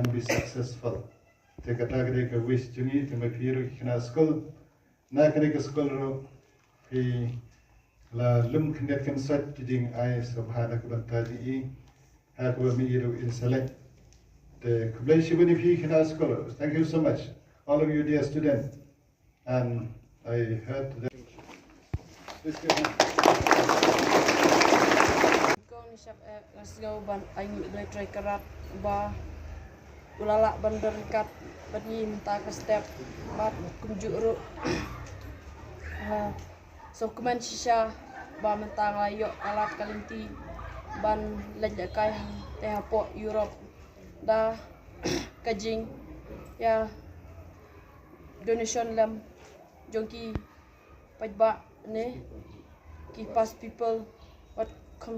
and be successful. Te kata ke wish jungi te me piru kina school na kene ke school ro pi la lum knet kan sat ding ai subhanak bantaji I ha ko mi iru in select the kublai shibuni pi kina school. Thank you so much, all of you dear students. And I heard that. Please go ahead. Let's go ban aing electric kerat ba ulala banderikat bani minta ke step bat kunjuk ru so kemen shisha ba mentang layo alat kalinti ban lejakai teh po Europe da kajing ya donation lam jongki pajba ne ki pas people what come